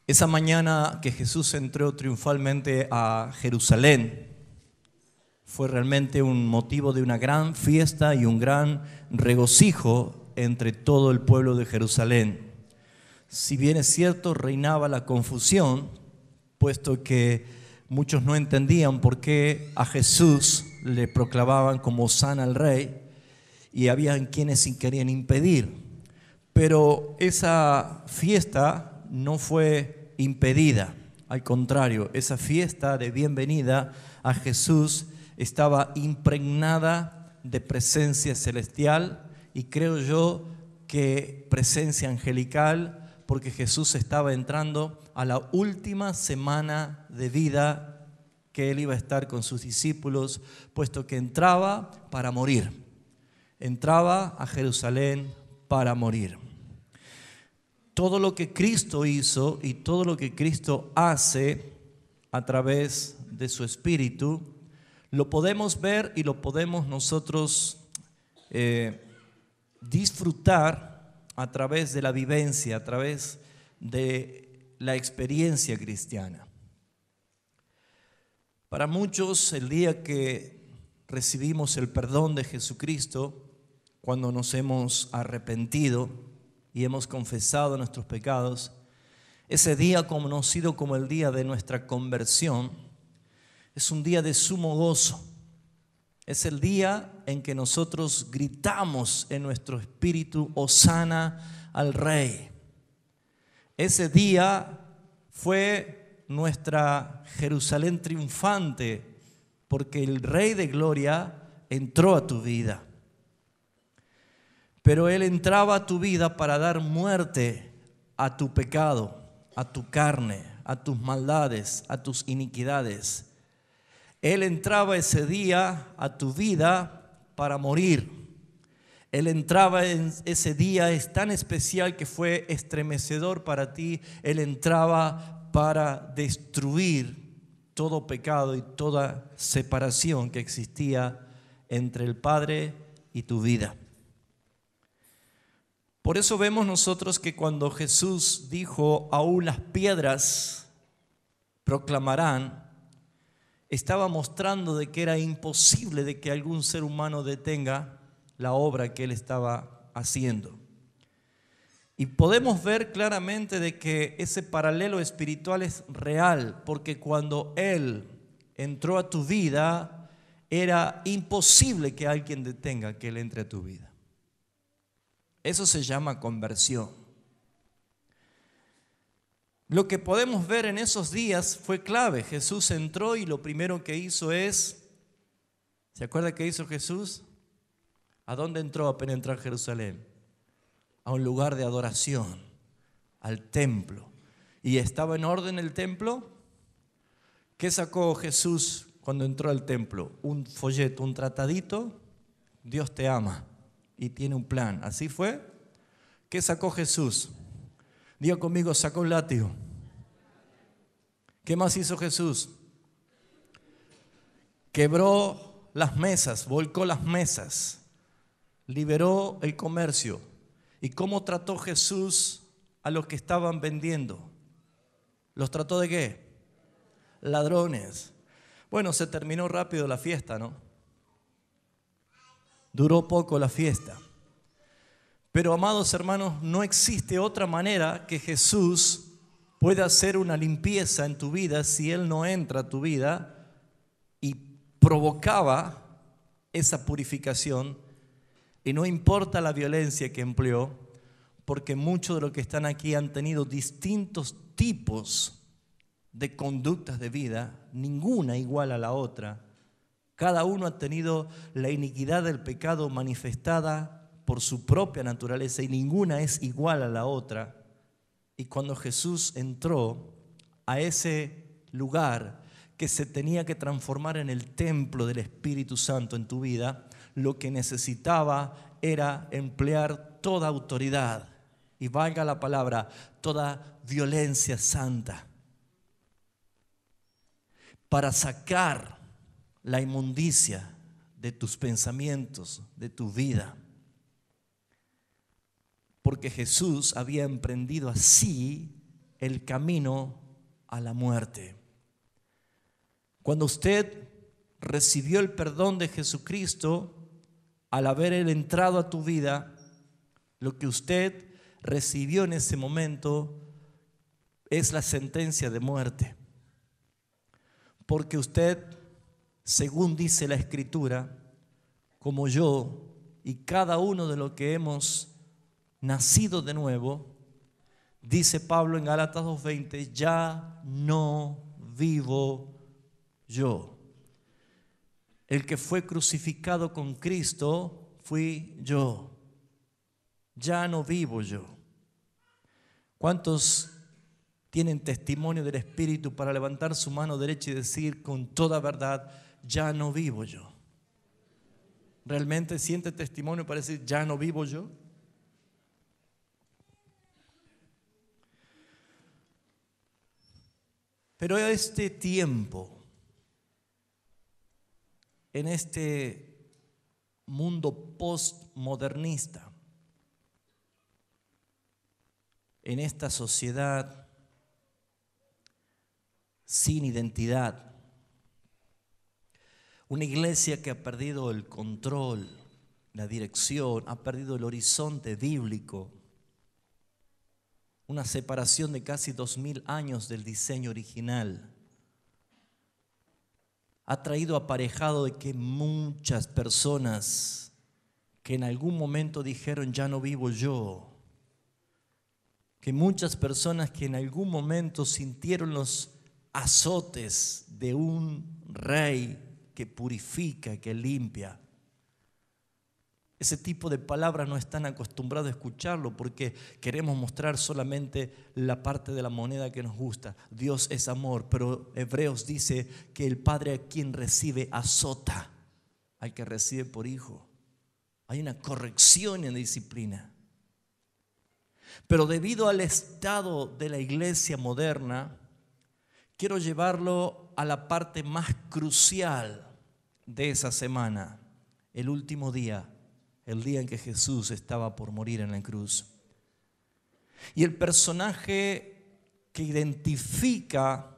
Esa mañana que Jesús entró triunfalmente a Jerusalén, fue realmente un motivo de una gran fiesta y un gran regocijo entre todo el pueblo de Jerusalén. Si bien es cierto, reinaba la confusión, puesto que muchos no entendían por qué a Jesús le proclamaban como Hosana al Rey, y había quienes querían impedir. Pero esa fiesta no fue impedida, al contrario, esa fiesta de bienvenida a Jesús estaba impregnada de presencia celestial y creo yo que presencia angelical, porque Jesús estaba entrando a la última semana de vida que Él iba a estar con sus discípulos, puesto que entraba para morir, entraba a Jerusalén para morir. Todo lo que Cristo hizo y todo lo que Cristo hace a través de su Espíritu, lo podemos ver y lo podemos nosotros disfrutar a través de la vivencia, a través de la experiencia cristiana. Para muchos, el día que recibimos el perdón de Jesucristo, cuando nos hemos arrepentido y hemos confesado nuestros pecados, ese día conocido como el día de nuestra conversión, es un día de sumo gozo. Es el día en que nosotros gritamos en nuestro espíritu, Hosana al Rey. Ese día fue nuestra Jerusalén triunfante, porque el Rey de Gloria entró a tu vida. Pero Él entraba a tu vida para dar muerte a tu pecado, a tu carne, a tus maldades, a tus iniquidades. Él entraba ese día a tu vida para morir. Él entraba en ese día, es tan especial que fue estremecedor para ti. Él entraba para destruir todo pecado y toda separación que existía entre el Padre y tu vida. Por eso vemos nosotros que cuando Jesús dijo, aún las piedras proclamarán, estaba mostrando de que era imposible de que algún ser humano detenga la obra que Él estaba haciendo. Y podemos ver claramente de que ese paralelo espiritual es real, porque cuando Él entró a tu vida, era imposible que alguien detenga que Él entre a tu vida. Eso se llama conversión. Lo que podemos ver en esos días fue clave. Jesús entró y lo primero que hizo es, ¿se acuerda qué hizo Jesús? ¿A dónde entró apenas entró a Jerusalén? A un lugar de adoración, al templo. ¿Y estaba en orden el templo? ¿Qué sacó Jesús cuando entró al templo? Un folleto, un tratadito. Dios te ama y tiene un plan. ¿Así fue? ¿Qué sacó Jesús? Diga conmigo, sacó un látigo. ¿Qué más hizo Jesús? Quebró las mesas, volcó las mesas, liberó el comercio. ¿Y cómo trató Jesús a los que estaban vendiendo? ¿Los trató de qué? Ladrones. Bueno, se terminó rápido la fiesta, ¿no? Duró poco la fiesta. Pero, amados hermanos, no existe otra manera que Jesús pueda hacer una limpieza en tu vida si Él no entra a tu vida y provocaba esa purificación. Y no importa la violencia que empleó, porque muchos de los que están aquí han tenido distintos tipos de conductas de vida, ninguna igual a la otra. Cada uno ha tenido la iniquidad del pecado manifestada por su propia naturaleza y ninguna es igual a la otra. Y cuando Jesús entró a ese lugar que se tenía que transformar en el templo del Espíritu Santo en tu vida, lo que necesitaba era emplear toda autoridad, y valga la palabra, toda violencia santa, para sacar la inmundicia de tus pensamientos, de tu vida. Porque Jesús había emprendido así el camino a la muerte. Cuando usted recibió el perdón de Jesucristo, al haber Él entrado a tu vida, lo que usted recibió en ese momento es la sentencia de muerte. Porque usted, según dice la Escritura, como yo y cada uno de los que hemos nacido de nuevo, dice Pablo en Gálatas 2:20, ya no vivo yo. El que fue crucificado con Cristo fui yo. Ya no vivo yo. ¿Cuántos tienen testimonio del Espíritu para levantar su mano derecha y decir con toda verdad, ya no vivo yo? ¿Realmente siente testimonio para decir, ya no vivo yo? Pero este tiempo, en este mundo postmodernista, en esta sociedad sin identidad, una iglesia que ha perdido el control, la dirección, ha perdido el horizonte bíblico, una separación de casi 2000 años del diseño original, ha traído aparejado de que muchas personas que en algún momento dijeron ya no vivo yo, que muchas personas que en algún momento sintieron los azotes de un rey que purifica, que limpia. Ese tipo de palabras no están acostumbrados a escucharlo porque queremos mostrar solamente la parte de la moneda que nos gusta. Dios es amor, pero Hebreos dice que el Padre a quien recibe azota al que recibe por hijo. Hay una corrección en la disciplina. Pero debido al estado de la iglesia moderna, quiero llevarlo a la parte más crucial de esa semana, el último día, el día en que Jesús estaba por morir en la cruz. Y el personaje que identifica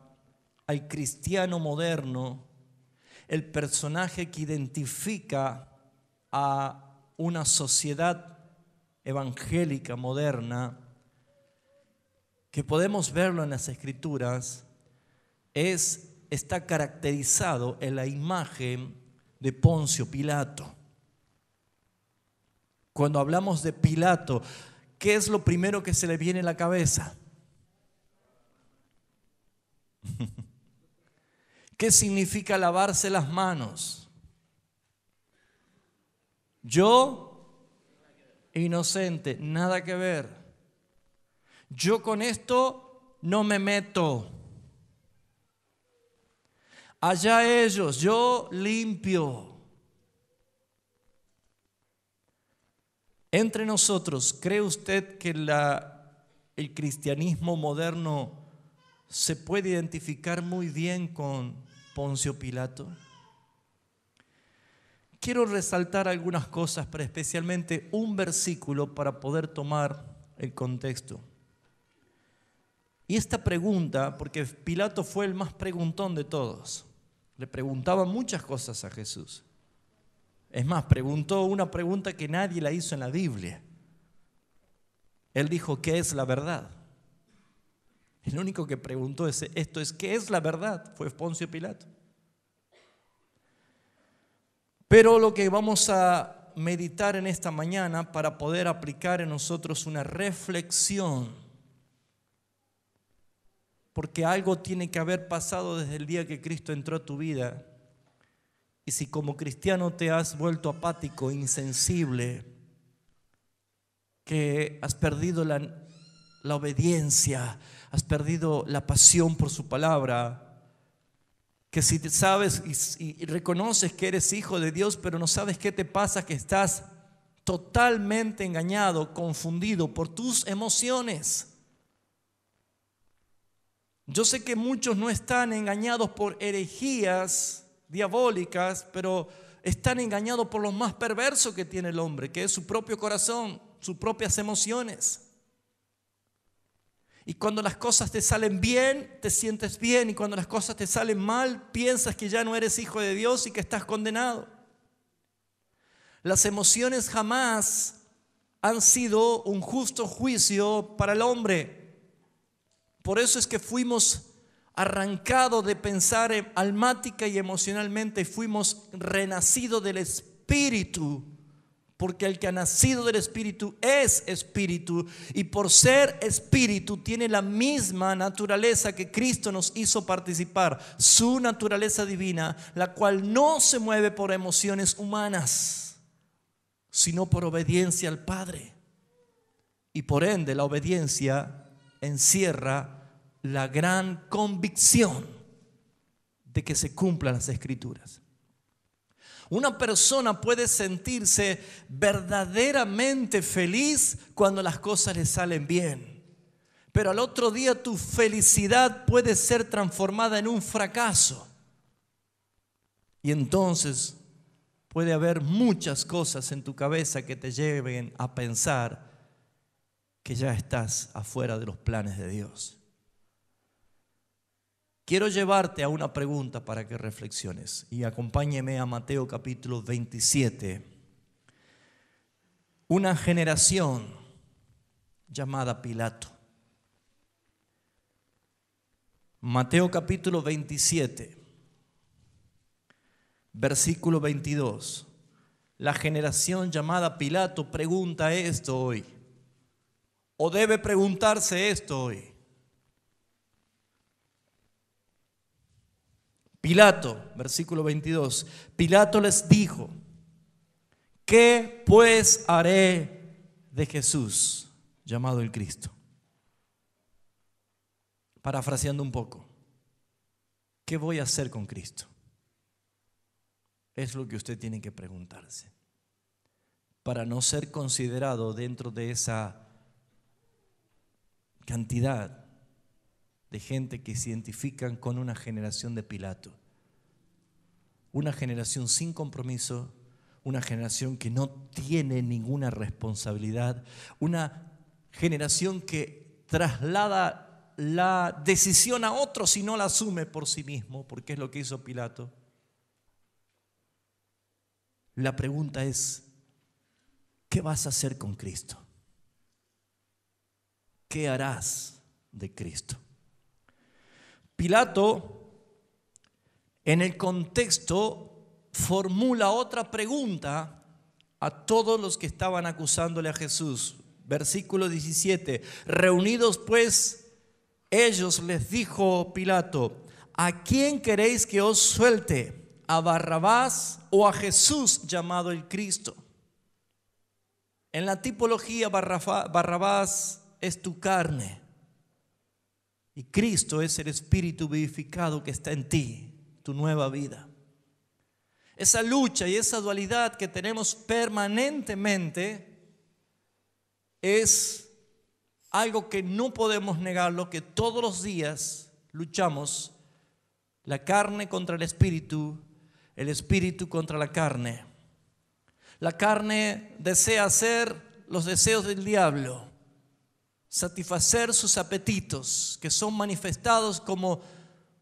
al cristiano moderno, el personaje que identifica a una sociedad evangélica moderna, que podemos verlo en las Escrituras, está caracterizado en la imagen de Poncio Pilato. Cuando hablamos de Pilato, ¿qué es lo primero que se le viene a la cabeza? ¿Qué significa lavarse las manos? Yo, inocente, nada que ver. Yo con esto no me meto. Allá ellos, yo limpio. Entre nosotros, ¿cree usted que el cristianismo moderno se puede identificar muy bien con Poncio Pilato? Quiero resaltar algunas cosas, pero especialmente un versículo para poder tomar el contexto. Y esta pregunta, porque Pilato fue el más preguntón de todos, le preguntaba muchas cosas a Jesús. Es más, preguntó una pregunta que nadie la hizo en la Biblia. Él dijo, ¿qué es la verdad? El único que preguntó esto es, ¿qué es la verdad? Fue Poncio Pilato. Pero lo que vamos a meditar en esta mañana para poder aplicar en nosotros una reflexión, porque algo tiene que haber pasado desde el día que Cristo entró a tu vida. Y si como cristiano te has vuelto apático, insensible, que has perdido la obediencia, has perdido la pasión por su palabra, que si te sabes y reconoces que eres hijo de Dios, pero no sabes qué te pasa, que estás totalmente engañado, confundido por tus emociones. Yo sé que muchos no están engañados por herejías diabólicas, pero están engañados por lo más perverso que tiene el hombre, que es su propio corazón, sus propias emociones. Y cuando las cosas te salen bien, te sientes bien. Y cuando las cosas te salen mal, piensas que ya no eres hijo de Dios y que estás condenado. Las emociones jamás han sido un justo juicio para el hombre. Por eso es que fuimos arrancados de pensar almática y emocionalmente, fuimos renacidos del Espíritu, porque el que ha nacido del Espíritu es Espíritu, y por ser Espíritu tiene la misma naturaleza que Cristo nos hizo participar, su naturaleza divina, la cual no se mueve por emociones humanas, sino por obediencia al Padre. Y por ende la obediencia encierra la gran convicción de que se cumplan las Escrituras. Una persona puede sentirse verdaderamente feliz cuando las cosas le salen bien, pero al otro día tu felicidad puede ser transformada en un fracaso. Y entonces puede haber muchas cosas en tu cabeza que te lleven a pensar que ya estás afuera de los planes de Dios. Quiero llevarte a una pregunta para que reflexiones y acompáñeme a Mateo capítulo 27. Una generación llamada Pilato. Mateo capítulo 27, versículo 22. La generación llamada Pilato pregunta esto hoy, o debe preguntarse esto hoy. Pilato, versículo 22, Pilato les dijo: ¿qué pues haré de Jesús, llamado el Cristo? Parafraseando un poco, ¿qué voy a hacer con Cristo? Es lo que usted tiene que preguntarse, para no ser considerado dentro de esa cantidad de gente que se identifican con una generación de Pilato. Una generación sin compromiso, una generación que no tiene ninguna responsabilidad, una generación que traslada la decisión a otros y no la asume por sí mismo, porque es lo que hizo Pilato. La pregunta es: ¿qué vas a hacer con Cristo? ¿Qué harás de Cristo? Pilato, en el contexto, formula otra pregunta a todos los que estaban acusándole a Jesús. Versículo 17. Reunidos pues ellos, les dijo Pilato: ¿a quién queréis que os suelte? ¿A Barrabás o a Jesús llamado el Cristo? En la tipología, Barrabás es tu carne y Cristo es el Espíritu vivificado que está en ti, tu nueva vida. Esa lucha y esa dualidad que tenemos permanentemente es algo que no podemos negarlo, que todos los días luchamos, la carne contra el Espíritu contra la carne. La carne desea hacer los deseos del diablo, satisfacer sus apetitos, que son manifestados como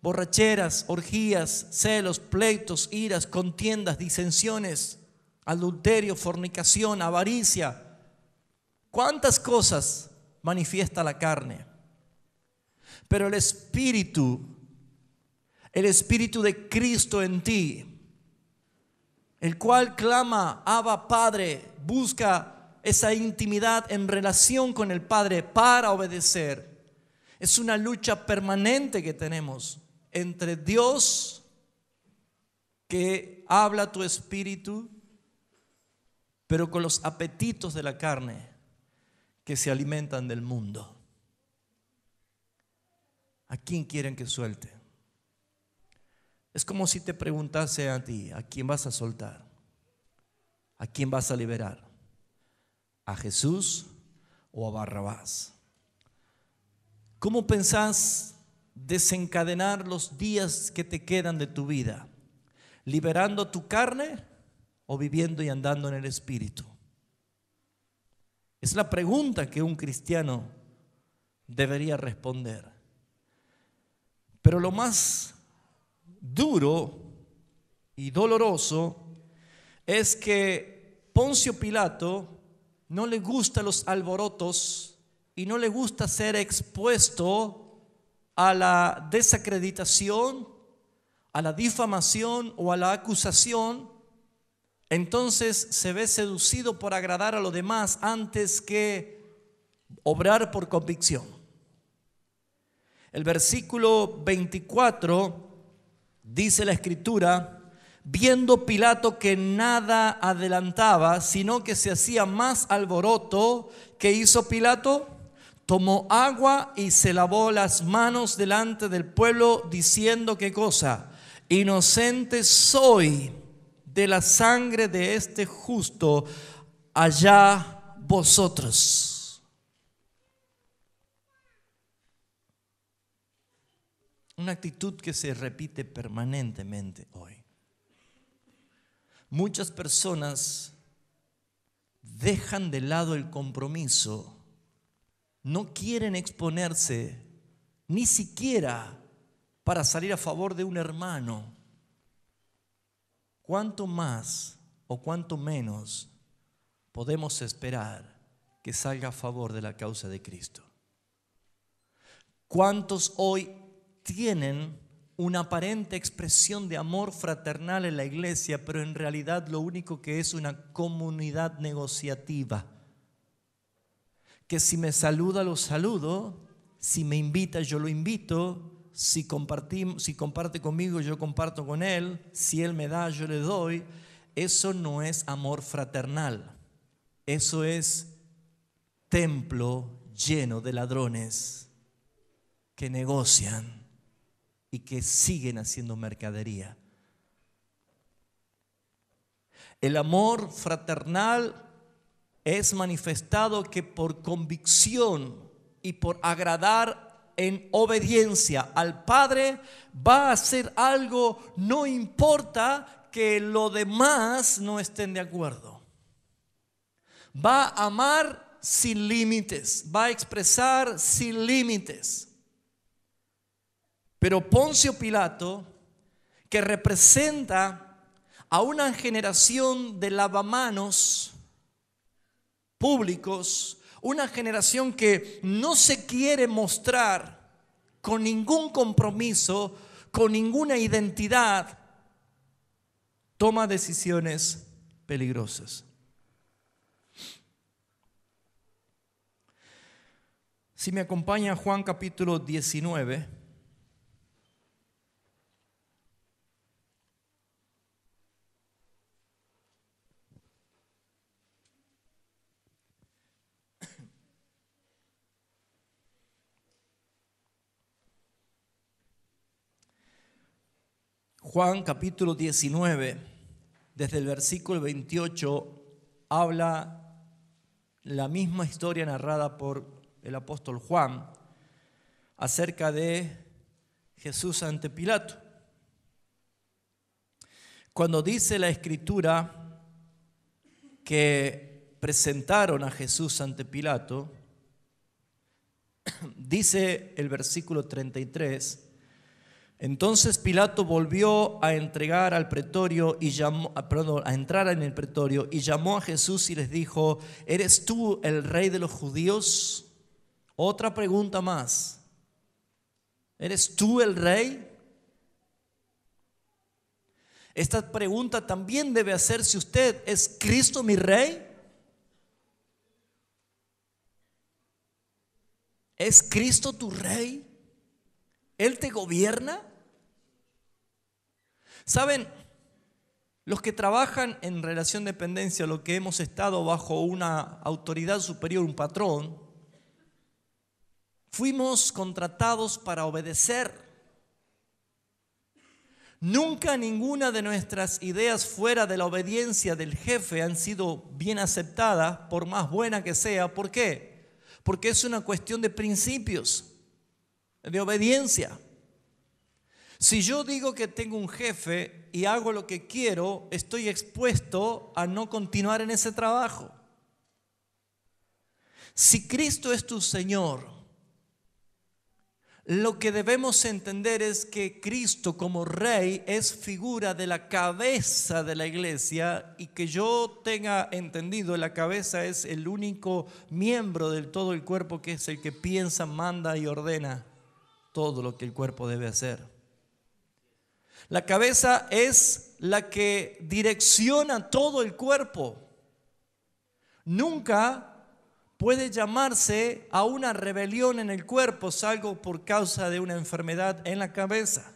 borracheras, orgías, celos, pleitos, iras, contiendas, disensiones, adulterio, fornicación, avaricia. ¿Cuántas cosas manifiesta la carne? Pero el Espíritu de Cristo en ti, el cual clama: Abba, Padre, busca esa intimidad en relación con el Padre para obedecer. Es una lucha permanente que tenemos entre Dios, que habla tu espíritu, pero con los apetitos de la carne que se alimentan del mundo. ¿A quién quieren que suelte? Es como si te preguntase a ti: ¿a quién vas a soltar? ¿A quién vas a liberar? ¿A Jesús o a Barrabás? ¿Cómo pensás desencadenar los días que te quedan de tu vida? ¿Liberando tu carne o viviendo y andando en el Espíritu? Es la pregunta que un cristiano debería responder. Pero lo más duro y doloroso es que Poncio Pilato no le gustan los alborotos y no le gusta ser expuesto a la desacreditación, a la difamación o a la acusación. Entonces se ve seducido por agradar a los demás antes que obrar por convicción. El versículo 24 dice la Escritura: viendo Pilato que nada adelantaba, sino que se hacía más alboroto, ¿qué hizo Pilato? Tomó agua y se lavó las manos delante del pueblo, diciendo: ¿qué cosa? Inocente soy de la sangre de este justo, allá vosotros. Una actitud que se repite permanentemente hoy. Muchas personas dejan de lado el compromiso, no quieren exponerse ni siquiera para salir a favor de un hermano. ¿Cuánto más o cuánto menos podemos esperar que salga a favor de la causa de Cristo? ¿Cuántos hoy tienen una aparente expresión de amor fraternal en la iglesia, pero en realidad lo único que es una comunidad negociativa? Que si me saluda, lo saludo; si me invita, yo lo invito; si comparte conmigo, yo comparto con él; si él me da, yo le doy. Eso no es amor fraternal. Eso es templo lleno de ladrones que negocian y que siguen haciendo mercadería. El amor fraternal es manifestado que por convicción y por agradar en obediencia al Padre va a hacer algo, no importa que los demás no estén de acuerdo. Va a amar sin límites, va a expresar sin límites. Pero Poncio Pilato, que representa a una generación de lavamanos públicos, una generación que no se quiere mostrar con ningún compromiso, con ninguna identidad, toma decisiones peligrosas. Si me acompaña Juan capítulo 19. Juan capítulo 19, desde el versículo 28, habla la misma historia narrada por el apóstol Juan acerca de Jesús ante Pilato. Cuando dice la Escritura que presentaron a Jesús ante Pilato, dice el versículo 33: entonces Pilato volvió a entrar en el pretorio y llamó a Jesús y les dijo: ¿eres tú el rey de los judíos? Otra pregunta más: ¿eres tú el rey? Esta pregunta también debe hacerse usted: ¿es Cristo mi rey? ¿Es Cristo tu rey? ¿Él te gobierna? ¿Saben? Los que trabajan en relación de dependencia, los que hemos estado bajo una autoridad superior, un patrón, fuimos contratados para obedecer. Nunca ninguna de nuestras ideas fuera de la obediencia del jefe han sido bien aceptadas, por más buena que sea. ¿Por qué? Porque es una cuestión de principios, de obediencia. Si yo digo que tengo un jefe y hago lo que quiero, estoy expuesto a no continuar en ese trabajo. Si Cristo es tu Señor Lo que debemos entender es que Cristo como Rey es figura de la cabeza de la iglesia, y que yo tenga entendido, la cabeza es el único miembro del todo el cuerpo que es el que piensa, manda y ordena todo lo que el cuerpo debe hacer. La cabeza es la que direcciona todo el cuerpo. Nunca puede llamarse a una rebelión en el cuerpo, salvo por causa de una enfermedad en la cabeza.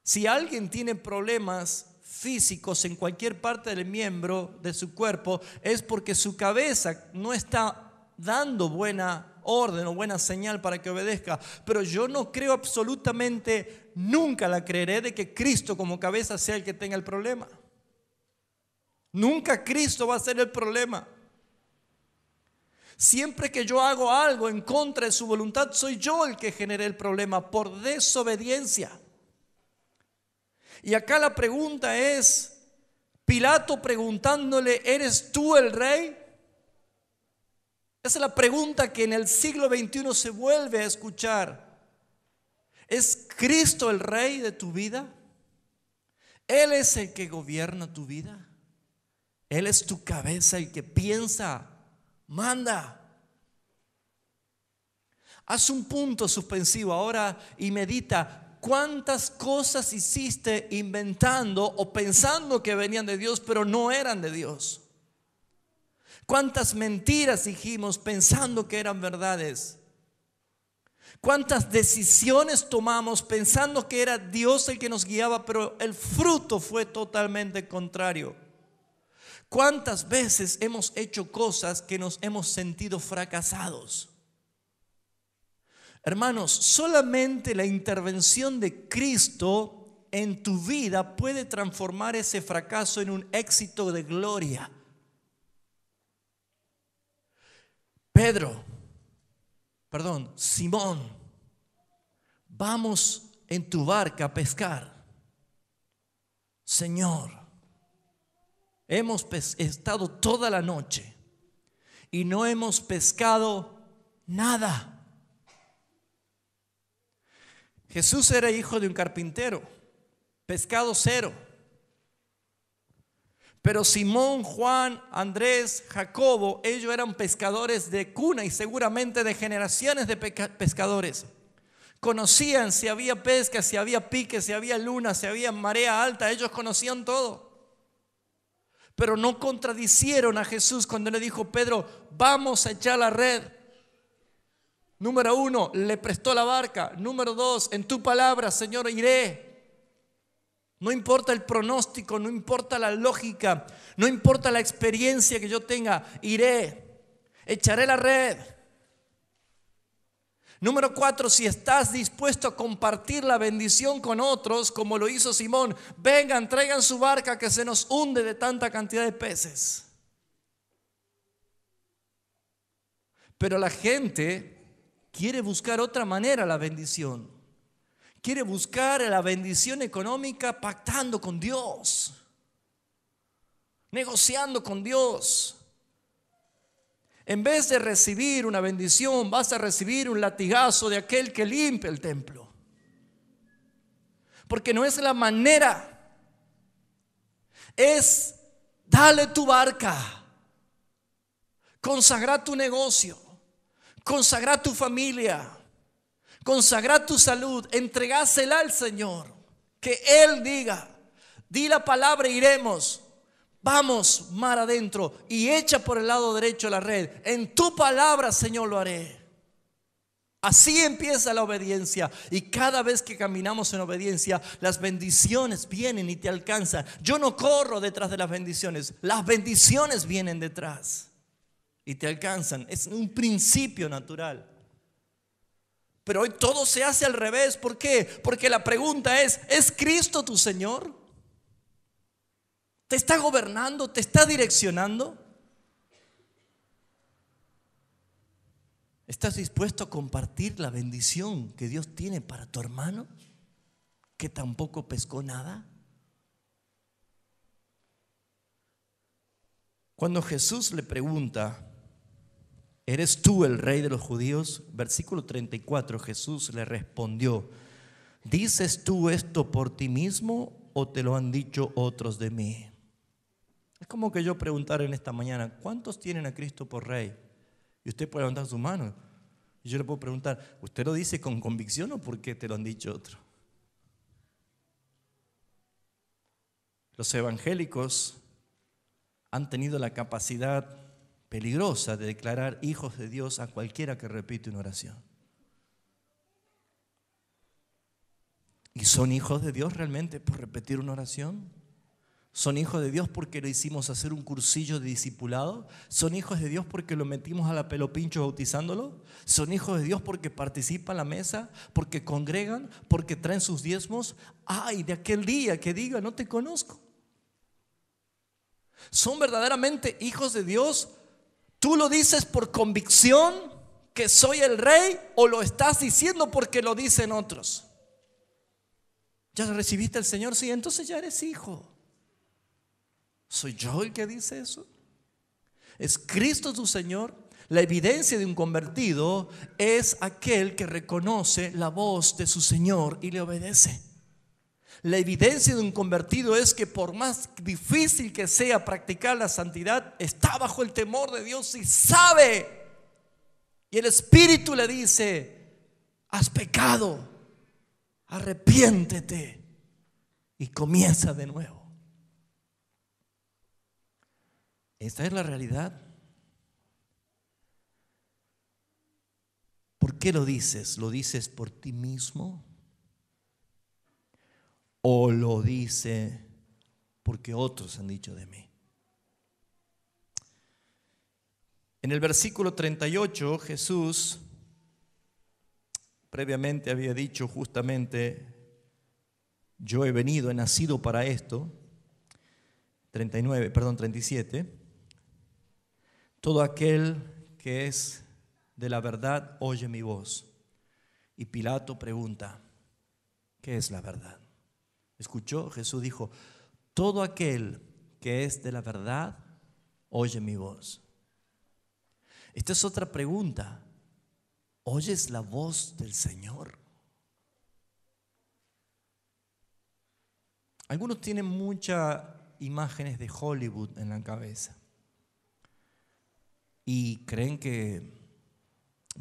Si alguien tiene problemas físicos en cualquier parte del miembro de su cuerpo, es porque su cabeza no está dando buena orden o buena señal para que obedezca. Pero yo no creo absolutamente, nunca la creeré, de que Cristo como cabeza sea el que tenga el problema. Nunca Cristo va a ser el problema. Siempre que yo hago algo en contra de su voluntad, soy yo el que generé el problema por desobediencia. Y acá la pregunta es, Pilato preguntándole, ¿eres tú el rey? Esa es la pregunta que en el siglo XXI se vuelve a escuchar. ¿Es Cristo el rey de tu vida? ¿Él es el que gobierna tu vida? ¿Él es tu cabeza, el que piensa, manda? Haz un punto suspensivo ahora y medita cuántas cosas hiciste inventando o pensando que venían de Dios, pero no eran de Dios. Cuántas mentiras dijimos pensando que eran verdades. Cuántas decisiones tomamos pensando que era Dios el que nos guiaba, pero el fruto fue totalmente contrario. ¿Cuántas veces hemos hecho cosas que nos hemos sentido fracasados? Hermanos, solamente la intervención de Cristo en tu vida puede transformar ese fracaso en un éxito de gloria. Simón, vamos en tu barca a pescar. Señor, hemos estado toda la noche y no hemos pescado nada. Jesús era hijo de un carpintero, pescado cero. Pero Simón, Juan, Andrés, Jacobo, ellos eran pescadores de cuna y seguramente de generaciones de pescadores. Conocían si había pesca, si había pique, si había luna, si había marea alta. Ellos conocían todo. Pero no contradicieron a Jesús cuando le dijo: Pedro, vamos a echar la red. Número 1, le prestó la barca. Número 2, en tu palabra, Señor, iré. No importa el pronóstico, no importa la lógica, no importa la experiencia que yo tenga, iré, echaré la red. Número 4, si estás dispuesto a compartir la bendición con otros, como lo hizo Simón, vengan, traigan su barca que se nos hunde de tanta cantidad de peces. Pero la gente quiere buscar otra manera la bendición. Quiere buscar la bendición económica pactando con Dios, negociando con Dios. En vez de recibir una bendición, vas a recibir un latigazo de aquel que limpia el templo. Porque no es la manera. Es dale tu barca, consagra tu negocio, consagra tu familia, consagra tu salud, entregásela al Señor. Que Él diga, di la palabra, iremos. Vamos mar adentro y echa por el lado derecho la red. En tu palabra, Señor, lo haré. Así empieza la obediencia. Y cada vez que caminamos en obediencia, las bendiciones vienen y te alcanzan. Yo no corro detrás de las bendiciones vienen detrás y te alcanzan. Es un principio natural. Pero hoy todo se hace al revés. ¿Por qué? Porque la pregunta ¿es Cristo tu Señor? ¿Te está gobernando? ¿Te está direccionando? ¿Estás dispuesto a compartir la bendición que Dios tiene para tu hermano, que tampoco pescó nada? Cuando Jesús le pregunta ¿eres tú el rey de los judíos? Versículo 34, Jesús le respondió: ¿dices tú esto por ti mismo o te lo han dicho otros de mí? Es como que yo preguntar en esta mañana: ¿cuántos tienen a Cristo por rey? Y usted puede levantar su mano. Y yo le puedo preguntar: ¿usted lo dice con convicción o porque te lo han dicho otros? Los evangélicos han tenido la capacidad peligrosa de declarar hijos de Dios a cualquiera que repite una oración. ¿Y son hijos de Dios realmente por repetir una oración? ¿Son hijos de Dios porque lo hicimos hacer un cursillo de discipulado? ¿Son hijos de Dios porque lo metimos a la pelo pincho bautizándolo? ¿Son hijos de Dios porque participan en la mesa? ¿Porque congregan? ¿Porque traen sus diezmos? ¡Ay, de aquel día que diga no te conozco! ¿Son verdaderamente hijos de Dios? ¿Tú lo dices por convicción que soy el rey o lo estás diciendo porque lo dicen otros? ¿Ya recibiste al Señor? Sí, entonces ya eres hijo. ¿Soy yo el que dice eso? ¿Es Cristo tu Señor? La evidencia de un convertido es aquel que reconoce la voz de su Señor y le obedece. La evidencia de un convertido es que por más difícil que sea practicar la santidad, está bajo el temor de Dios y sabe. Y el Espíritu le dice: has pecado, arrepiéntete y comienza de nuevo. Esta es la realidad. ¿Por qué lo dices? ¿Lo dices por ti mismo? ¿O lo dice porque otros han dicho de mí? En el versículo 38, Jesús previamente había dicho justamente: yo he nacido para esto. 37. Todo aquel que es de la verdad oye mi voz. Y Pilato pregunta: ¿qué es la verdad? ¿Escuchó? Jesús dijo: todo aquel que es de la verdad oye mi voz. Esta es otra pregunta. ¿Oyes la voz del Señor? Algunos tienen muchas imágenes de Hollywood en la cabeza y creen que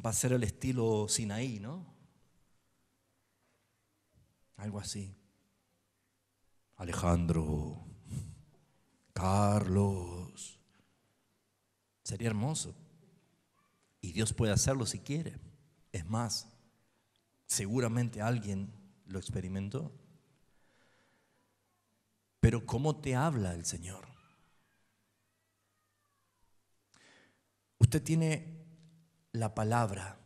va a ser el estilo Sinaí, ¿no? Algo así. Alejandro, Carlos. Sería hermoso. Y Dios puede hacerlo si quiere. Es más, seguramente alguien lo experimentó. Pero ¿cómo te habla el Señor? Usted tiene la palabra.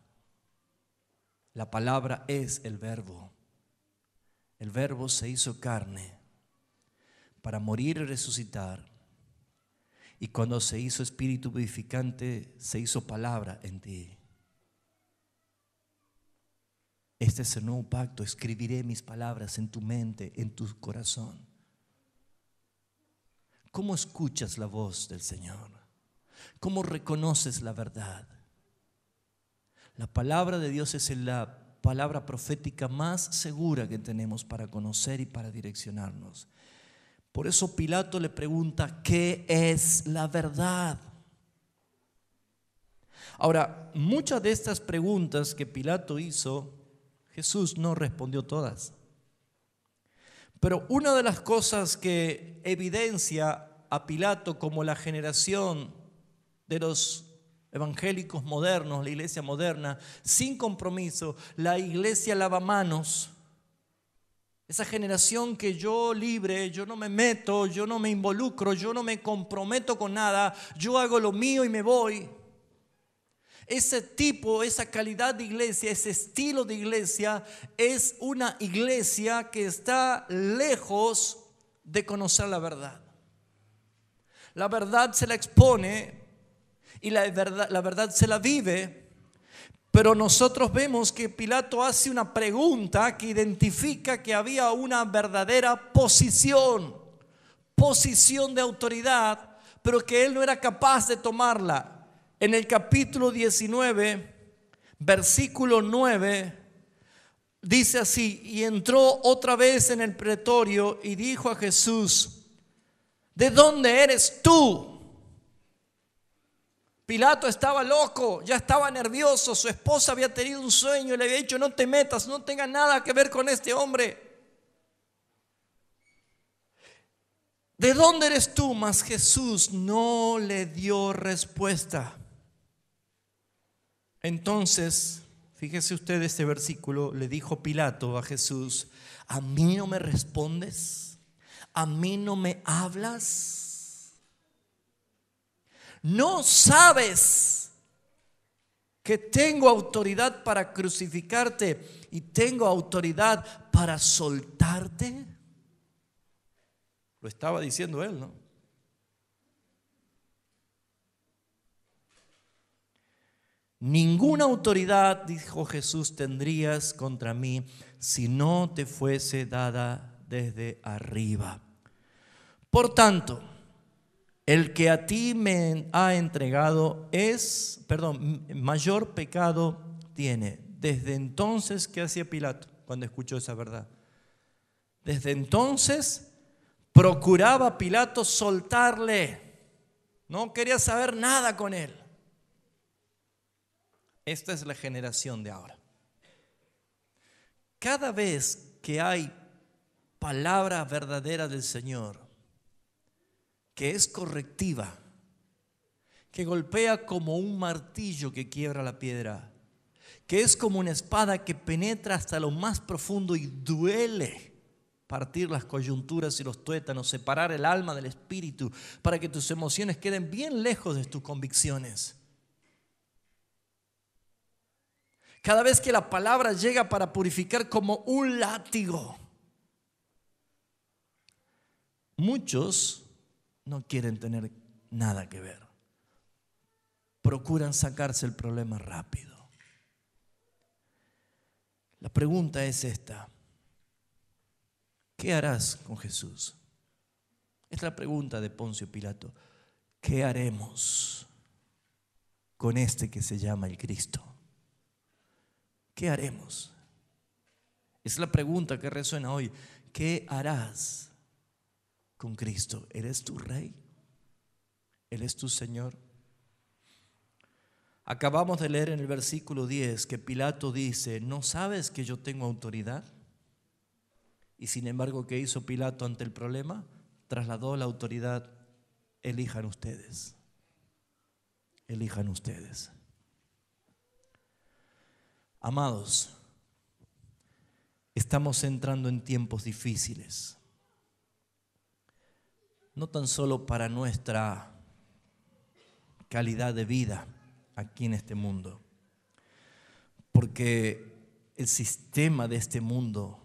La palabra es el verbo. El verbo se hizo carne para morir y resucitar. Y cuando se hizo espíritu vivificante, se hizo palabra en ti. Este es el nuevo pacto. Escribiré mis palabras en tu mente, en tu corazón. ¿Cómo escuchas la voz del Señor? ¿Cómo reconoces la verdad? La palabra de Dios es la palabra profética más segura que tenemos para conocer y para direccionarnos. Por eso Pilato le pregunta: ¿qué es la verdad? Ahora, muchas de estas preguntas que Pilato hizo, Jesús no respondió todas. Pero una de las cosas que evidencia a Pilato como la generación de los evangélicos modernos, la iglesia moderna, sin compromiso, la iglesia lavamanos, esa generación que yo libre, yo no me meto, yo no me involucro, yo no me comprometo con nada, yo hago lo mío y me voy. Ese tipo, esa calidad de iglesia, ese estilo de iglesia es una iglesia que está lejos de conocer la verdad. La verdad se la expone y la verdad se la vive. Pero nosotros vemos que Pilato hace una pregunta que identifica que había una verdadera posición de autoridad, pero que él no era capaz de tomarla. En el capítulo 19, versículo 9, dice así: y entró otra vez en el pretorio y dijo a Jesús: ¿de dónde eres tú? Pilato estaba loco, ya estaba nervioso. Su esposa había tenido un sueño y le había dicho: no te metas, no tengas nada que ver con este hombre. ¿De dónde eres tú? Mas Jesús no le dio respuesta. Entonces, fíjese usted este versículo, le dijo Pilato a Jesús: ¿a mí no me respondes? ¿A mí no me hablas? ¿No sabes que tengo autoridad para crucificarte y tengo autoridad para soltarte? Lo estaba diciendo él, ¿no? Ninguna autoridad, dijo Jesús, tendrías contra mí si no te fuese dada desde arriba. Por tanto, el que a ti me ha entregado mayor pecado tiene. Desde entonces, ¿qué hacía Pilato cuando escuchó esa verdad? Desde entonces procuraba Pilato soltarle. No quería saber nada con él. Esta es la generación de ahora. Cada vez que hay palabra verdadera del Señor, que es correctiva, que golpea como un martillo que quiebra la piedra, que es como una espada que penetra hasta lo más profundo y duele partir las coyunturas y los tuétanos, separar el alma del espíritu, para que tus emociones queden bien lejos de tus convicciones. Cada vez que la palabra llega para purificar como un látigo, muchos no quieren tener nada que ver. Procuran sacarse el problema rápido. La pregunta es esta: ¿qué harás con Jesús? Es la pregunta de Poncio Pilato. ¿Qué haremos con este que se llama el Cristo? ¿Qué haremos? Es la pregunta que resuena hoy. ¿Qué harás con Cristo? ¿Eres tu Rey? ¿Él es tu Señor? Acabamos de leer en el versículo 10 que Pilato dice: ¿no sabes que yo tengo autoridad? Y sin embargo, ¿qué hizo Pilato ante el problema? Trasladó la autoridad. Elijan ustedes. Elijan ustedes. Amados, estamos entrando en tiempos difíciles. No tan solo para nuestra calidad de vida aquí en este mundo, porque el sistema de este mundo,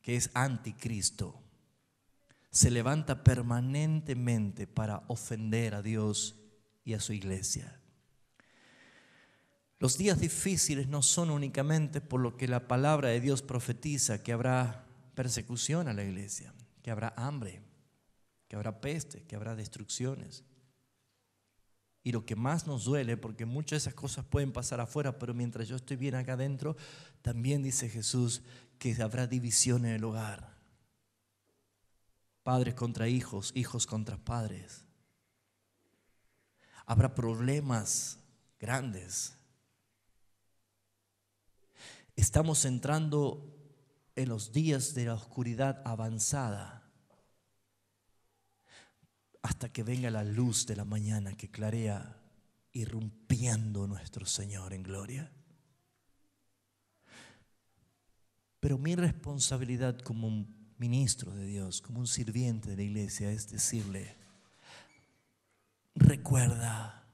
que es anticristo, se levanta permanentemente para ofender a Dios y a su iglesia. Los días difíciles no son únicamente por lo que la palabra de Dios profetiza, que habrá persecución a la iglesia, que habrá hambre, que habrá peste, que habrá destrucciones. Y lo que más nos duele, porque muchas de esas cosas pueden pasar afuera, pero mientras yo estoy bien acá adentro, también dice Jesús que habrá división en el hogar. Padres contra hijos, hijos contra padres. Habrá problemas grandes. Estamos entrando en los días de la oscuridad avanzada, hasta que venga la luz de la mañana que clarea, irrumpiendo nuestro Señor en gloria. Pero mi responsabilidad como un ministro de Dios, como un sirviente de la iglesia, es decirle: recuerda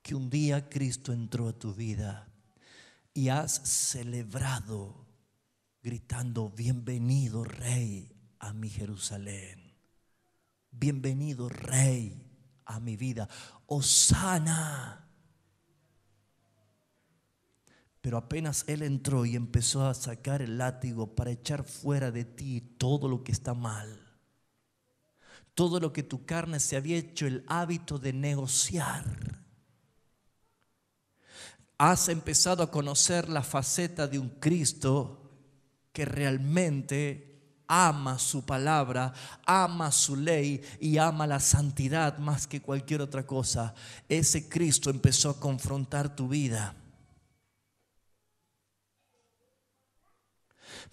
que un día Cristo entró a tu vida y has celebrado gritando: bienvenido Rey a mi Jerusalén, bienvenido Rey a mi vida, Hosana. Pero apenas Él entró y empezó a sacar el látigo para echar fuera de ti todo lo que está mal, todo lo que tu carne se había hecho el hábito de negociar, has empezado a conocer la faceta de un Cristo que realmente ama su palabra, ama su ley y ama la santidad más que cualquier otra cosa. Ese Cristo empezó a confrontar tu vida.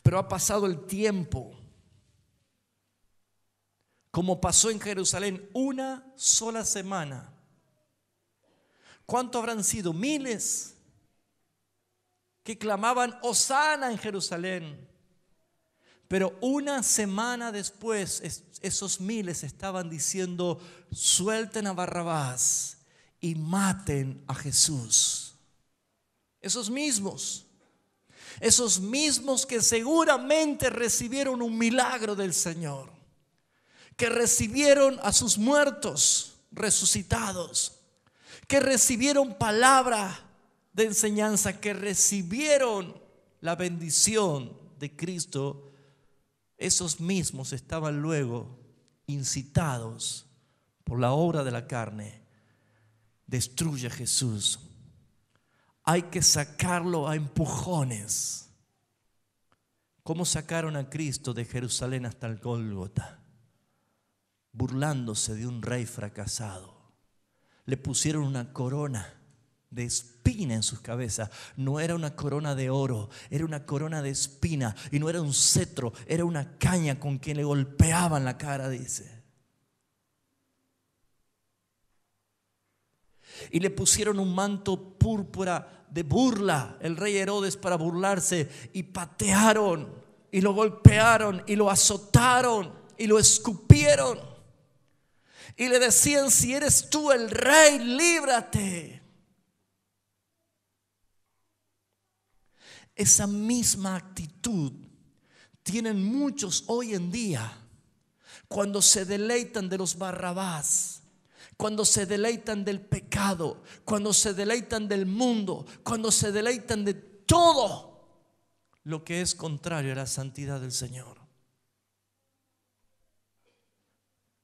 Pero ha pasado el tiempo, como pasó en Jerusalén, una sola semana. ¿Cuántos habrán sido? Miles que clamaban Hosana en Jerusalén. Pero una semana después, esos miles estaban diciendo: suelten a Barrabás y maten a Jesús. Esos mismos que seguramente recibieron un milagro del Señor, que recibieron a sus muertos resucitados, que recibieron palabra de enseñanza, que recibieron la bendición de Cristo. Esos mismos estaban luego incitados por la obra de la carne. Destruye a Jesús. Hay que sacarlo a empujones. ¿Cómo sacaron a Cristo de Jerusalén hasta el Gólgota? Burlándose de un rey fracasado. Le pusieron una corona de espina en sus cabezas. No era una corona de oro, era una corona de espina. Y no era un cetro, era una caña con que le golpeaban la cara, dice. Y le pusieron un manto púrpura de burla, el rey Herodes, para burlarse. Y patearon, y lo golpearon, y lo azotaron, y lo escupieron. Y le decían: si eres tú el rey, líbrate. Esa misma actitud tienen muchos hoy en día cuando se deleitan de los Barrabás, cuando se deleitan del pecado, cuando se deleitan del mundo, cuando se deleitan de todo lo que es contrario a la santidad del Señor.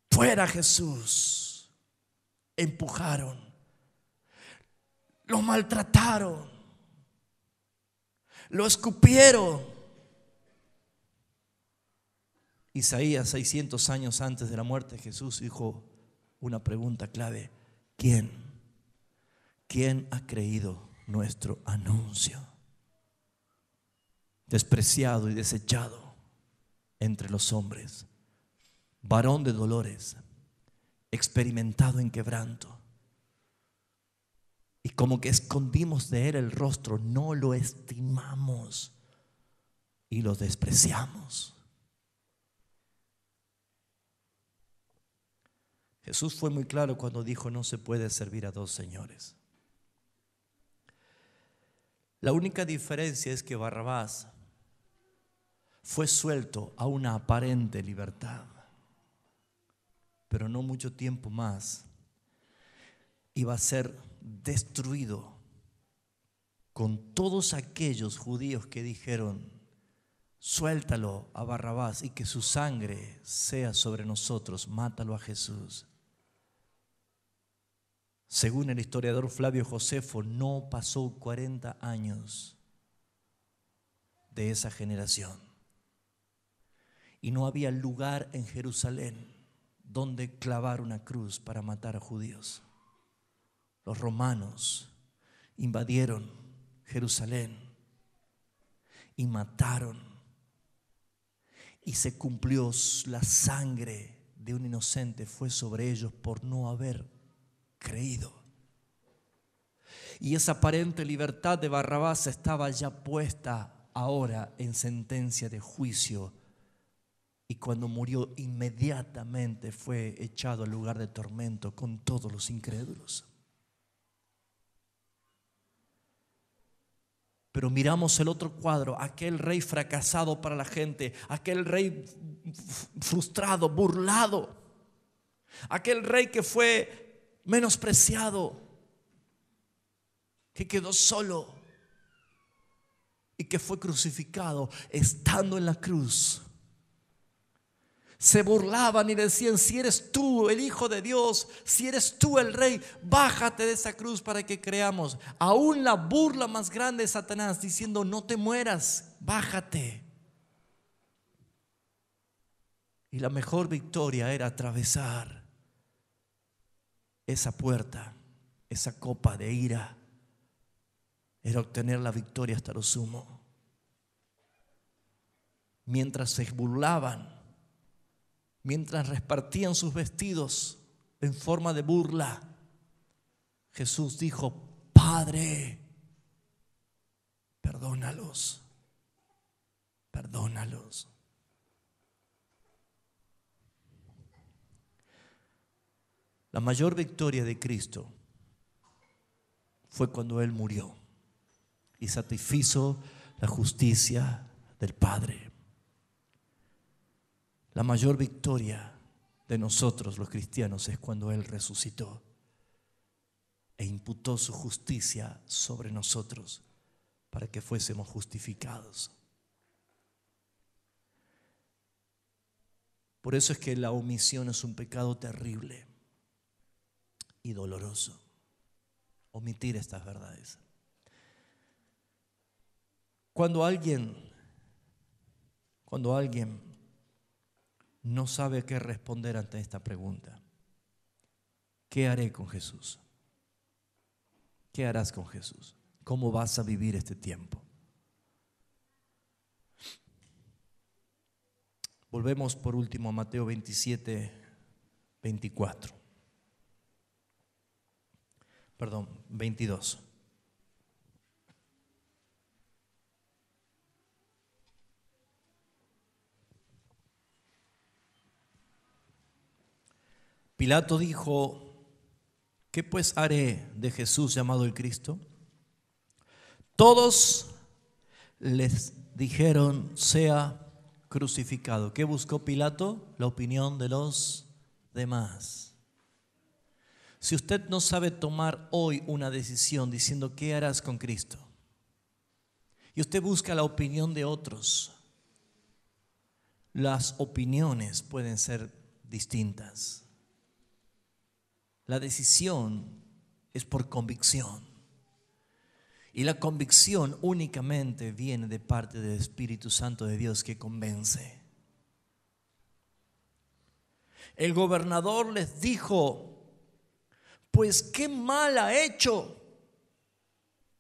Fuera Jesús. Empujaron, lo maltrataron, lo escupieron. Isaías, 600 años antes de la muerte de Jesús, dijo una pregunta clave: ¿Quién ha creído nuestro anuncio? Despreciado y desechado entre los hombres, varón de dolores, experimentado en quebranto. Y como que escondimos de él el rostro, no lo estimamos y lo despreciamos. Jesús fue muy claro cuando dijo: no se puede servir a dos señores. La única diferencia es que Barrabás fue suelto a una aparente libertad, pero no mucho tiempo más iba a ser destruido con todos aquellos judíos que dijeron: suéltalo a Barrabás y que su sangre sea sobre nosotros, mátalo a Jesús. Según el historiador Flavio Josefo, no pasó 40 años de esa generación y no había lugar en Jerusalén donde clavar una cruz para matar a judíos. Los romanos invadieron Jerusalén y mataron, y se cumplió, la sangre de un inocente fue sobre ellos por no haber creído. Y esa aparente libertad de Barrabás estaba ya puesta ahora en sentencia de juicio, y cuando murió inmediatamente fue echado al lugar de tormento con todos los incrédulos. Pero miramos el otro cuadro, aquel rey fracasado para la gente, aquel rey frustrado, burlado, aquel rey que fue menospreciado, que quedó solo y que fue crucificado. Estando en la cruz, Se burlaban y decían: si eres tú el Hijo de Dios, si eres tú el Rey, bájate de esa cruz para que creamos. Aún la burla más grande de Satanás, diciendo: no te mueras, bájate. Y la mejor victoria era atravesar esa puerta, esa copa de ira. Era obtener la victoria hasta lo sumo. Mientras se burlaban, mientras repartían sus vestidos en forma de burla, Jesús dijo: Padre, perdónalos, perdónalos. La mayor victoria de Cristo fue cuando Él murió y satisfizo la justicia del Padre. La mayor victoria de nosotros los cristianos es cuando Él resucitó e imputó su justicia sobre nosotros para que fuésemos justificados. Por eso es que la omisión es un pecado terrible y doloroso. Omitir estas verdades. Cuando alguien no sabe qué responder ante esta pregunta: ¿qué haré con Jesús? ¿Qué harás con Jesús? ¿Cómo vas a vivir este tiempo? Volvemos por último a Mateo 27, 24. 22. Pilato dijo: ¿qué pues haré de Jesús llamado el Cristo? Todos les dijeron: sea crucificado. ¿Qué buscó Pilato? La opinión de los demás. Si usted no sabe tomar hoy una decisión diciendo: ¿qué harás con Cristo? Y usted busca la opinión de otros, las opiniones pueden ser distintas. La decisión es por convicción. Y la convicción únicamente viene de parte del Espíritu Santo de Dios, que convence. El gobernador les dijo: pues qué mal ha hecho.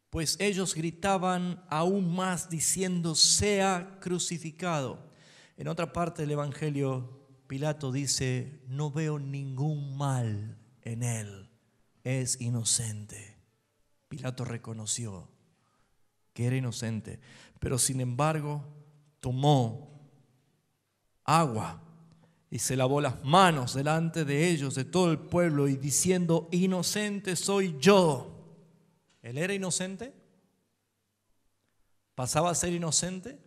Pues ellos gritaban aún más diciendo: sea crucificado. En otra parte del Evangelio, Pilato dice: no veo ningún mal en él, es inocente. Pilato reconoció que era inocente, pero sin embargo tomó agua y se lavó las manos delante de ellos, de todo el pueblo, y diciendo: inocente soy yo. ¿Él era inocente? ¿Pasaba a ser inocente?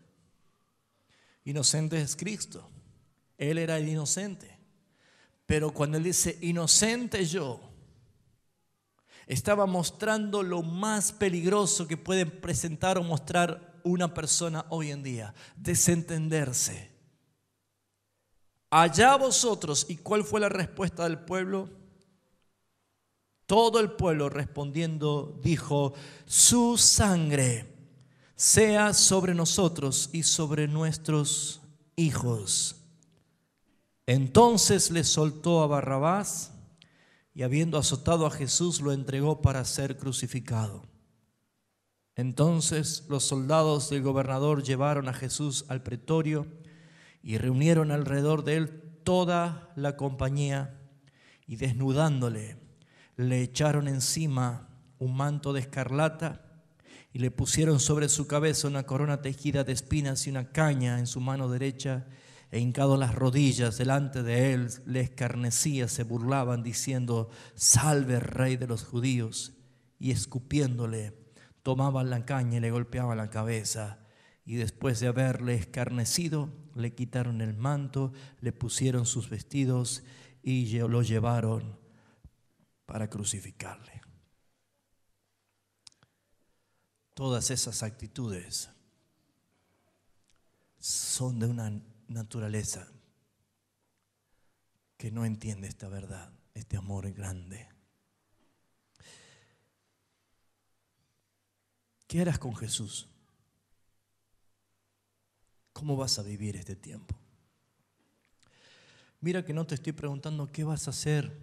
Inocente es Cristo. Él era el inocente. Pero cuando Él dice: inocente yo, estaba mostrando lo más peligroso que puede presentar o mostrar una persona hoy en día: desentenderse. Allá vosotros. ¿Y cuál fue la respuesta del pueblo? Todo el pueblo respondiendo dijo: su sangre sea sobre nosotros y sobre nuestros hijos. Entonces le soltó a Barrabás, y habiendo azotado a Jesús, lo entregó para ser crucificado. Entonces los soldados del gobernador llevaron a Jesús al pretorio y reunieron alrededor de él toda la compañía, y desnudándole, le echaron encima un manto de escarlata y le pusieron sobre su cabeza una corona tejida de espinas y una caña en su mano derecha, e hincado las rodillas delante de él, le escarnecía, se burlaban diciendo: salve, Rey de los judíos. Y escupiéndole, tomaban la caña y le golpeaban la cabeza. Y después de haberle escarnecido, le quitaron el manto, le pusieron sus vestidos y lo llevaron para crucificarle. Todas esas actitudes son de una naturaleza que no entiende esta verdad, este amor grande. ¿Qué harás con Jesús? ¿Cómo vas a vivir este tiempo? Mira que no te estoy preguntando qué vas a hacer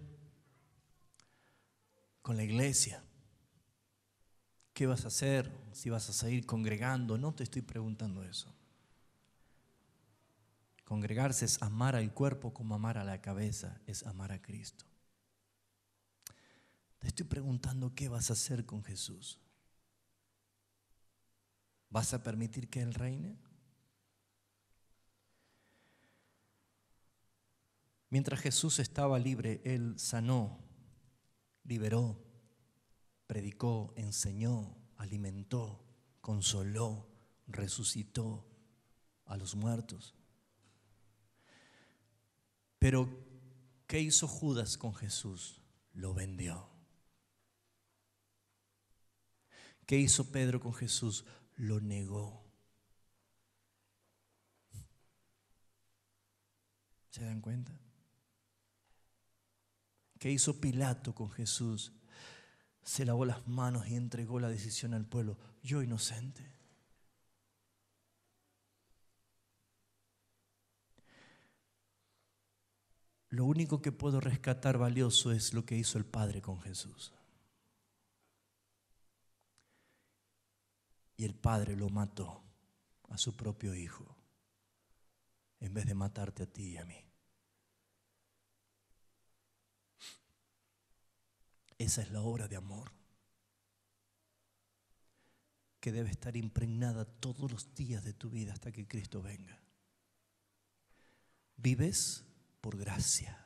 con la iglesia. ¿Qué vas a hacer? Si vas a seguir congregando. No te estoy preguntando eso. Congregarse es amar al cuerpo como amar a la cabeza, es amar a Cristo. Te estoy preguntando qué vas a hacer con Jesús. ¿Vas a permitir que Él reine? Mientras Jesús estaba libre, Él sanó, liberó, predicó, enseñó, alimentó, consoló, resucitó a los muertos. Pero, ¿qué hizo Judas con Jesús? Lo vendió. ¿Qué hizo Pedro con Jesús? Lo negó. ¿Se dan cuenta? ¿Qué hizo Pilato con Jesús? Se lavó las manos y entregó la decisión al pueblo. Yo inocente. Lo único que puedo rescatar valioso es lo que hizo el Padre con Jesús. Y el Padre lo mató a su propio Hijo en vez de matarte a ti y a mí. Esa es la obra de amor que debe estar impregnada todos los días de tu vida hasta que Cristo venga. Vives por gracia.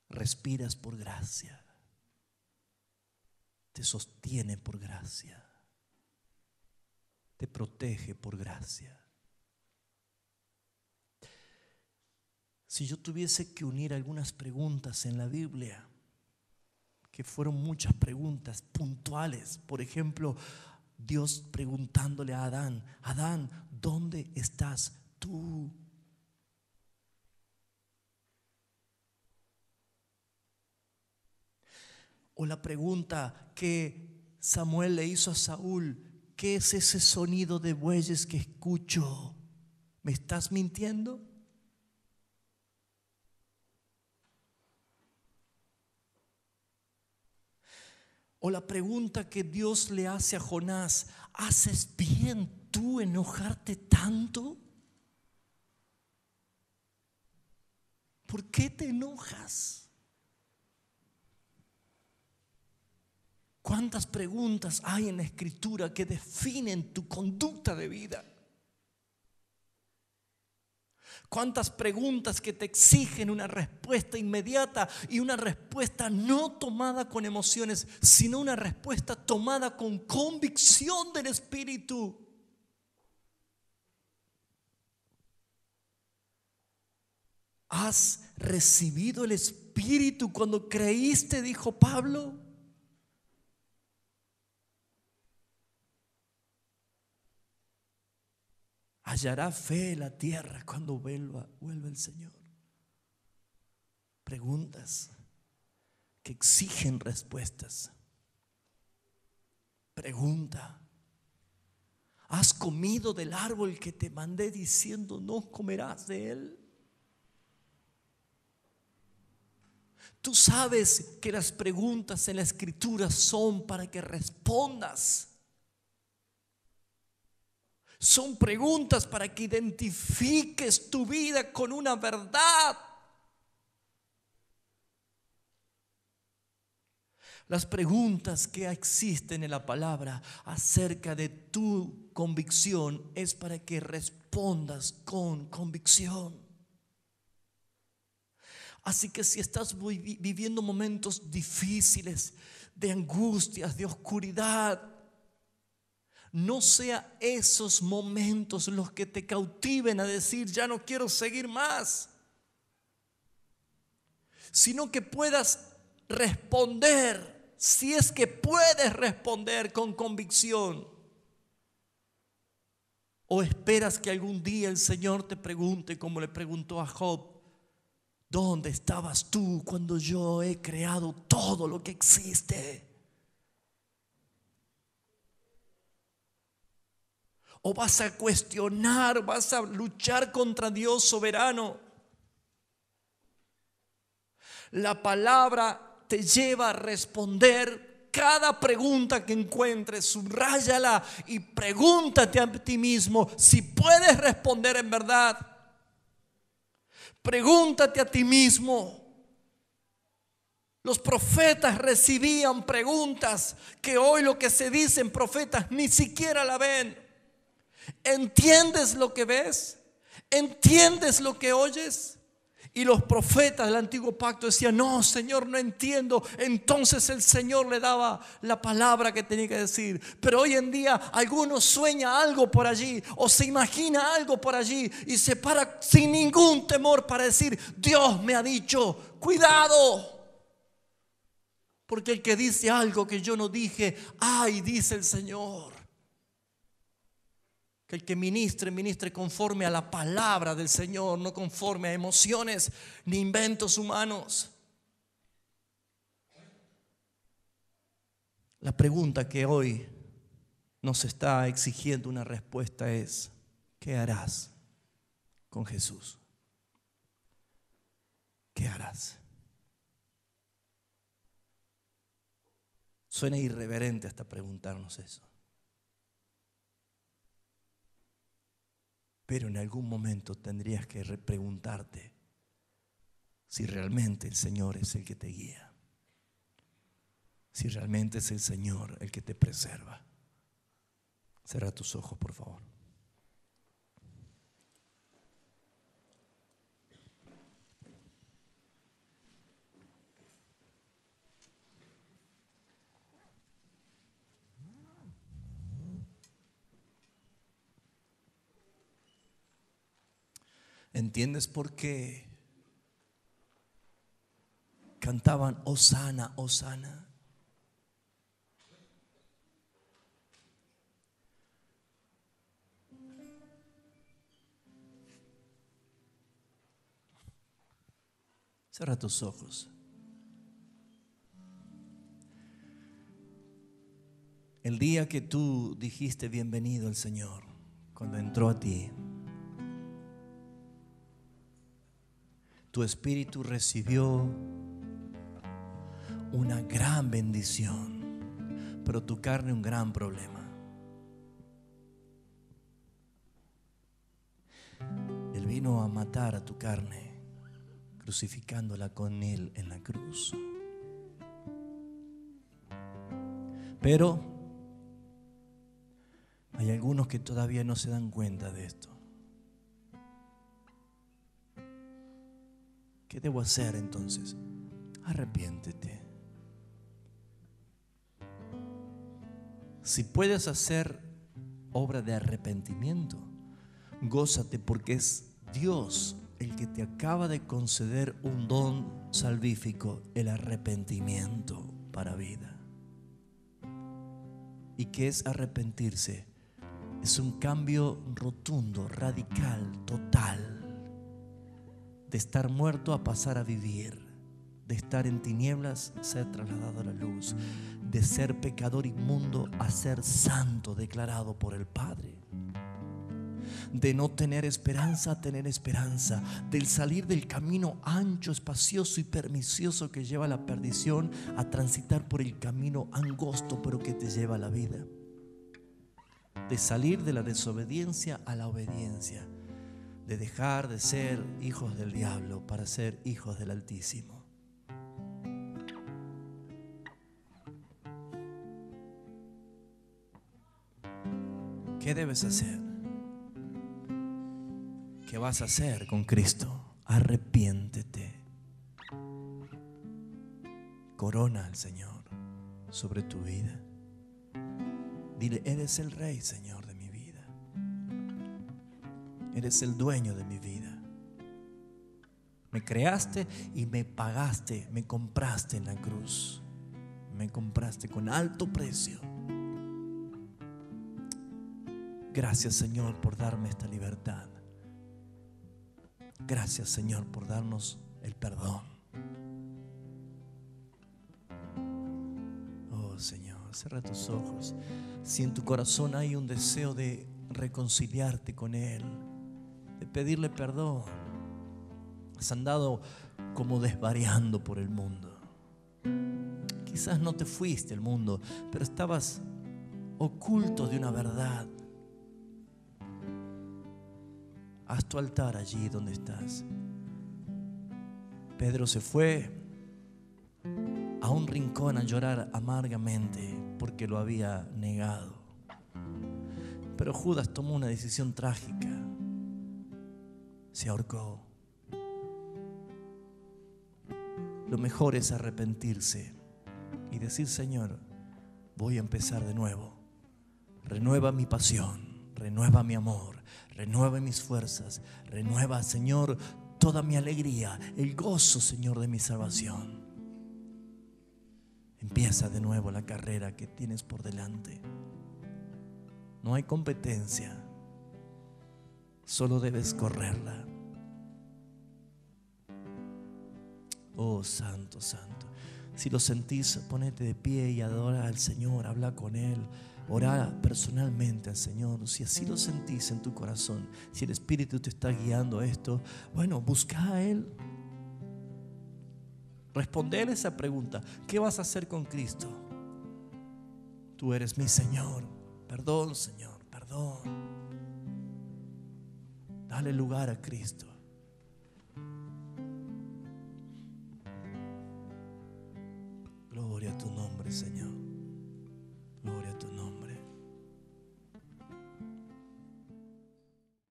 Respiras por gracia. Te sostiene por gracia. Te protege por gracia. Si yo tuviese que unir algunas preguntas en la Biblia, que fueron muchas preguntas puntuales, por ejemplo, Dios preguntándole a Adán: Adán, ¿dónde estás tú? O la pregunta que Samuel le hizo a Saúl: ¿qué es ese sonido de bueyes que escucho? ¿Me estás mintiendo? O la pregunta que Dios le hace a Jonás: ¿haces bien tú enojarte tanto? ¿Por qué te enojas? ¿Cuántas preguntas hay en la Escritura que definen tu conducta de vida? ¿Cuántas preguntas que te exigen una respuesta inmediata y una respuesta no tomada con emociones, sino una respuesta tomada con convicción del Espíritu? ¿Has recibido el Espíritu cuando creíste?, dijo Pablo. Hallará fe en la tierra cuando vuelva el Señor. Preguntas que exigen respuestas. Pregunta: ¿has comido del árbol que te mandé diciendo no comerás de él? Tú sabes que las preguntas en la Escritura son para que respondas. Son preguntas para que identifiques tu vida con una verdad. Las preguntas que existen en la palabra acerca de tu convicción es para que respondas con convicción. Así que si estás viviendo momentos difíciles, de angustias, de oscuridad, no sea esos momentos los que te cautiven a decir ya no quiero seguir más, sino que puedas responder, si es que puedes responder con convicción. ¿O esperas que algún día el Señor te pregunte, como le preguntó a Job: ¿Dónde estabas tú cuando yo he creado todo lo que existe? ¿O vas a cuestionar, vas a luchar contra Dios soberano? La palabra te lleva a responder cada pregunta que encuentres. Subráyala y pregúntate a ti mismo si puedes responder en verdad. Pregúntate a ti mismo. Los profetas recibían preguntas que hoy lo que se dicen profetas ni siquiera la ven. ¿Entiendes lo que ves? ¿Entiendes lo que oyes? Y los profetas del antiguo pacto decían: no, Señor, no entiendo. Entonces el Señor le daba la palabra que tenía que decir. Pero hoy en día alguno sueña algo por allí o se imagina algo por allí y se para sin ningún temor para decir: Dios me ha dicho. Cuidado, porque el que dice algo que yo no dije, ay, dice el Señor. Que el que ministre conforme a la palabra del Señor, no conforme a emociones ni inventos humanos. La pregunta que hoy nos está exigiendo una respuesta es: ¿qué harás con Jesús? ¿Qué harás? Suena irreverente hasta preguntarnos eso. Pero en algún momento tendrías que preguntarte si realmente el Señor es el que te guía, si realmente es el Señor el que te preserva. Cierra tus ojos, por favor. ¿Entiendes por qué cantaban Hosana, Hosana? Cierra tus ojos. El día que tú dijiste bienvenido al Señor, cuando entró a ti, tu espíritu recibió una gran bendición, pero tu carne un gran problema. Él vino a matar a tu carne, crucificándola con Él en la cruz. Pero hay algunos que todavía no se dan cuenta de esto. ¿Qué debo hacer entonces? Arrepiéntete. Si puedes hacer obra de arrepentimiento, gózate, porque es Dios el que te acaba de conceder un don salvífico, el arrepentimiento para vida. ¿Y qué es arrepentirse? Es un cambio rotundo, radical, total. De estar muerto a pasar a vivir, de estar en tinieblas, ser trasladado a la luz, de ser pecador inmundo a ser santo declarado por el Padre, de no tener esperanza a tener esperanza, del salir del camino ancho, espacioso y pernicioso que lleva a la perdición a transitar por el camino angosto pero que te lleva a la vida, de salir de la desobediencia a la obediencia, de dejar de ser hijos del diablo para ser hijos del Altísimo. ¿Qué debes hacer? ¿Qué vas a hacer con Cristo? Arrepiéntete. Corona al Señor sobre tu vida. Dile: eres el Rey, Señor, de mi vida. Eres el dueño de mi vida. Me creaste y me pagaste, me compraste en la cruz. Me compraste con alto precio. Gracias, Señor, por darme esta libertad. Gracias, Señor, por darnos el perdón. Oh Señor, cierra tus ojos. Si en tu corazón hay un deseo de reconciliarte con Él, de pedirle perdón, has andado como desvariando por el mundo. Quizás no te fuiste al mundo, pero estabas oculto de una verdad. Haz tu altar allí donde estás. Pedro se fue a un rincón a llorar amargamente porque lo había negado. Pero Judas tomó una decisión trágica. Se ahorcó. Lo mejor es arrepentirse y decir: Señor, voy a empezar de nuevo. Renueva mi pasión, renueva mi amor, renueva mis fuerzas, renueva, Señor, toda mi alegría, el gozo, Señor, de mi salvación. Empieza de nuevo la carrera que tienes por delante. No hay competencia, solo debes correrla. Oh Santo, Santo. Si lo sentís, ponete de pie y adora al Señor, habla con Él, ora personalmente al Señor. Si así lo sentís en tu corazón, si el Espíritu te está guiando a esto, bueno, busca a Él. Responder esa pregunta: ¿qué vas a hacer con Cristo? Tú eres mi Señor. Perdón, Señor, perdón. Dale lugar a Cristo. Gloria a tu nombre, Señor. Gloria a tu nombre.